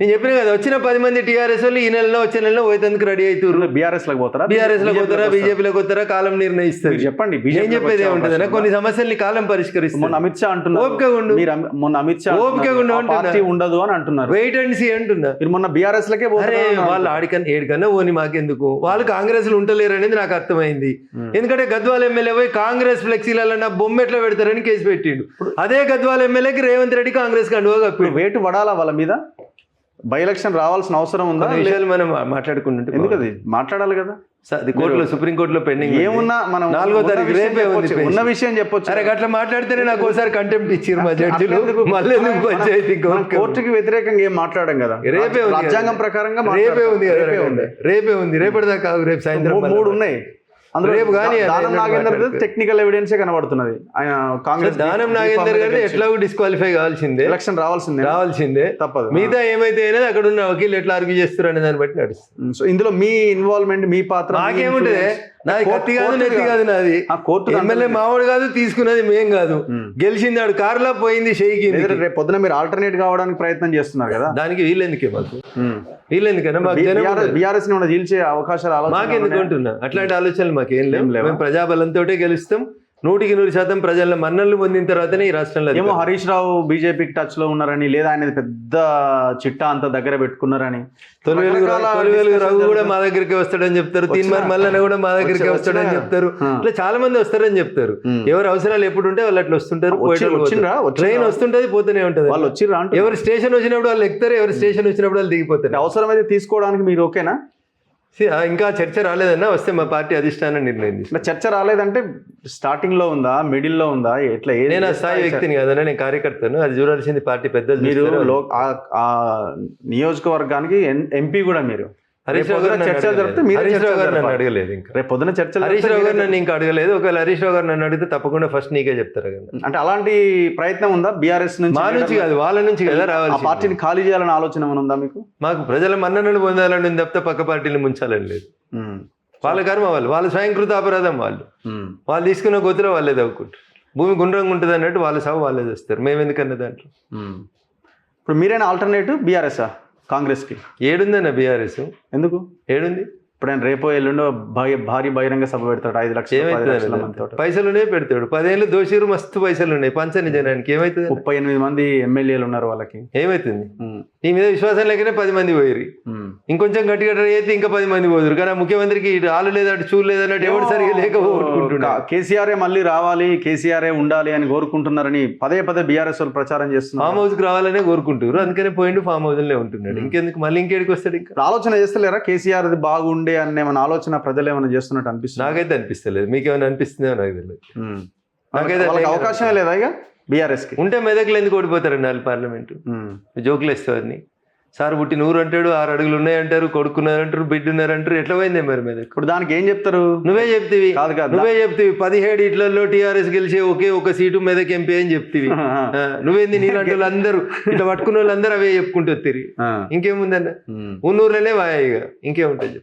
నేను చెప్పిన కదా వచ్చిన 10 మంది టీఆర్ఎస్ వాళ్ళు ఈ నెలలో వచ్చే నెలలో పోయేందుకు రెడీ అవుతారు. బీఆర్ఎస్ లోకి పోతారా, బీఆర్ఎస్ లో పోతారా, బీజేపీలోకి పోతారా, కాలం నిర్ణయిస్తారు. చెప్పండి. నేను చెప్పేది ఏముంటుందన్నా, కొన్ని సమస్యల్ని కాలం పరిష్కరిస్తుంది. మొన్న అమిత్ షా అంటున్నారు, ఓపికగా ఉండు. మొన్న అమిత్ షా ఓపికగా ఉండు పార్టీ ఉండదు అని అంటున్నారు. వెయిట్ అండ్ సీ అంటున్నా. మీరు మొన్న బీఆర్ఎస్ లకే వాళ్ళు ఏడికన్నా పోని మాకెందుకు, వాళ్ళు కాంగ్రెస్ లో ఉంటలేరు అనేది నాకు అర్థమైంది. ఎందుకంటే గద్వాల ఎమ్మెల్యే పోయి కాంగ్రెస్ ఫ్లెక్సీలలో నా బొమ్మ ఎట్లా పెడతారని కేసు పెట్టిండు. అదే గద్వాల ఎమ్మెల్యేకి రేవంత్ రెడ్డి కాంగ్రెస్ కండువా కప్పాడు. వేటు పడాలా వాళ్ళ మీద? బై ఎలక్షన్ రావాల్సిన అవసరం ఉందా? విషయాలు మనం మాట్లాడుకుంటుంటే ఎందుకు అది మాట్లాడాలి కదా. కోర్టులో, సుప్రీంకోర్టులో పెండింగ్ ఏమున్నా మనం 4వ తారీఖు రేపే ఉన్న విషయం చెప్పొచ్చు. అరే అట్లా మాట్లాడితేనే నాకు ఒకసారి కంటెంప్ట్ ఇచ్చారు మా జడ్జిలు. మళ్ళీ పంచాయతీ కోర్టుకి వ్యతిరేకంగా ఏం మాట్లాడడం కదా. రేపే రాజ్యాంగం ప్రకారంగా రేపే ఉంది. రేపటిదాకా రేపు సాయంత్రం 3 ఉన్నాయి. రేపు కానీ దానం నాగేందర్ టెక్నికల్ ఎవిడెన్సే కనబడుతున్నది. ఆయన కాంగ్రెస్ దానం నాగేందర్ గారిని ఎట్లాగో డిస్క్వాలిఫై కావాల్సిందే, ఎలక్షన్ రావాల్సిందే తప్పదు. మిగతా ఏమైతే అయినా అక్కడ ఉన్న వకీలు ఎట్లా ఆర్గ్యూ చేస్తారు అనే దాన్ని బట్టి నడుస్తుంది. సో ఇందులో మీ ఇన్వాల్వ్మెంట్, మీ పాత్ర నాకేముంటది? నాది కత్తి కాదు, నెత్తి కాదు. నాది ఎమ్మెల్యే మావాడు కాదు, తీసుకున్నది మేం కాదు. గెలిచింది ఆడు కార్లా, పోయింది షేకి. రేపు పొద్దున మీరు ఆల్టర్నేట్ కావడానికి ప్రయత్నం చేస్తున్నారు కదా, దానికి వీళ్ళెందుకే మాకు వీళ్ళెందుకన్నా మాకు బీఆర్ఎస్ ని చీల్చే అవకాశాలు మాకెందుకు ఉంటున్నా? అట్లాంటి ఆలోచనలు మాకేం లేవు. మేము ప్రజాబలంతో గెలుస్తాం. 100% ప్రజల మన్నలు పొందిన తర్వాతనే ఈ రాష్ట్రంలో. ఏమో హరీష్ రావు బీజేపీకి టచ్ లో ఉన్నారని, లేదా ఆయన పెద్ద చిట్టా అంతా దగ్గర పెట్టుకున్నారని. తొలివేలు రావు కూడా మా దగ్గరికి వస్తాడని చెప్తారు. తీన్మార్ మల్లన్న కూడా మా దగ్గరికి వస్తాడని చెప్తారు. ఇట్లా చాలా మంది వస్తారని చెప్తారు. ఎవరు అవసరాలు ఎప్పుడు ఉంటే వాళ్ళు అట్లా వస్తుంటారు. ట్రైన్ వస్తుంటది, పోతూనే ఉంటది. వాళ్ళు వచ్చిర్రా? ఎవరు స్టేషన్ వచ్చినప్పుడు వాళ్ళు ఎక్కుతారు, ఎవరు స్టేషన్ వచ్చినప్పుడు వాళ్ళు దిగిపోతారు. అవసరమైతే తీసుకోవడానికి మీరు ఓకేనా? ఇంకా చర్చ రాలేదన్నా, వస్తే మా పార్టీ అధిష్టానం నిర్ణయం తీసుకుంది. చర్చ రాలేదంటే స్టార్టింగ్ లో ఉందా, మిడిల్ లో ఉందా, ఎట్లా? నేను ఆ స్థాయి వ్యక్తిని కదన్నా, నేను కార్యకర్తను. అది చూడాల్సింది పార్టీ పెద్దలు. మీరు ఆ నియోజకవర్గానికి ఎంపీ కూడా. మీరు హరీష్ రావు గారు నన్ను అడగలేదు. ఇంకా రేపు పొద్దున చర్చలు హరీష్ రావు గారు నన్ను ఇంకా అడగలేదు. ఒకవేళ హరీష్ రావు గారు నన్ను అడిగితే తప్పకుండా ఫస్ట్ నీకే చెప్తారు కదా. అంటే అలాంటి ప్రయత్నం ఉందా బీఆర్ఎస్ నుంచి? మా నుంచి కాదు, వాళ్ళ నుంచి కదా రావాలి. పార్టీని ఖాళీ చేయాలని ఆలోచన ఉందా మీకు? మాకు ప్రజల మన్ననలు పొందాలని ఉంది తప్పితే పక్క పార్టీని ముంచాలని లేదు. వాళ్ళ కర్మ వాళ్ళ స్వయంకృత అపరాధం. వాళ్ళు తీసుకున్న గొత్తులో వాళ్ళే తవ్వుకుంటారు. భూమి గుండ్రంగా ఉంటుంది అన్నట్టు వాళ్ళ సాగు వాళ్ళే చేస్తారు. మేము ఎందుకన్నా దాంట్లో. ఇప్పుడు మీరైనా ఆల్టర్నేటివ్ బీఆర్ఎస్ కాంగ్రెస్ కి? ఏడుందన్న బీఆర్ఎస్? ఎందుకు ఏడుంది? ఇప్పుడు ఆయన రేపో ఎల్లుండో భారీ బహిరంగ సభ పెడతాడు. 5 లక్షలు పైసలునే పెడతాడు. 10 ఏళ్ళు దోషిరు, మస్తు పైసలు ఉన్నాయి పంచని జనానికి. ఏమైతుంది? 38 మంది ఎమ్మెల్యేలు ఉన్నారు. వాళ్ళకి ఏమైతుంది? నీ మీద విశ్వాసం లేకనే 10 మంది పోయిరు. ఇంకొంచెం గట్టిగా అయితే ఇంకా 10 మంది పోదురు. కానీ ముఖ్యమంత్రికి ఆలు లేదన్నట్టు, చూడు లేదన్నట్టు ఎవరు సరిగా లేకపోతున్నా. కేసీఆర్ మళ్ళీ రావాలి, కేసీఆర్ ఉండాలి అని కోరుకుంటున్నారని పదే బీఆర్ఎస్ వాళ్ళు ప్రచారం చేస్తున్నారు. ఫామ్ హౌస్ కి రావాలనే కోరుకుంటారు. అందుకనే పోయిండు ఫామ్ హౌస్ లో ఉంటున్నాడు. ఇంకెందుకు మళ్ళీ ఇంకేడికి వస్తాడు? ఇంకా ఆలోచన చేస్తలేరా కేసీఆర్ బాగుండే అన్న ఏమైనా ఆలోచన ప్రజలు ఏమైనా చేస్తున్నట్టు అనిపిస్తుంది? నాకైతే అనిపిస్తలేదు. మీకేమైనా అనిపిస్తుందో నాకు తెలియదు. నాకైతే అవకాశమే లేదా ఇక బీఆర్ఎస్ కి? ఉంటే మెదక్లు ఎందుకు ఓడిపోతారండి వాళ్ళు పార్లమెంటు? జోకులు వేస్తారని. సార్ పుట్టి 100 అంటాడు, 6 అడుగులు ఉన్నాయంటారు, కొడుకున్నారంటారు, బిడ్డున్నారంటారు. ఎట్లా పోయిందే మరి మెదక్? ఇప్పుడు దానికి ఏం చెప్తారు? నువ్వే చెప్తివి. నువ్వే చెప్తివి 17 ఇట్లలో టీఆర్ఎస్ గెలిచే ఒక సీటు మెదక్ ఎంపీ అని చెప్తివి. నువ్వేంది? నీలాంటి వాళ్ళు అందరూ ఇట్లా పట్టుకున్న వాళ్ళందరూ అవే చెప్పుకుంటూ తిరిగి ఇంకేముందన్న? ఉన్నూరులోనే వాయిగా ఇంకేముంటుంది?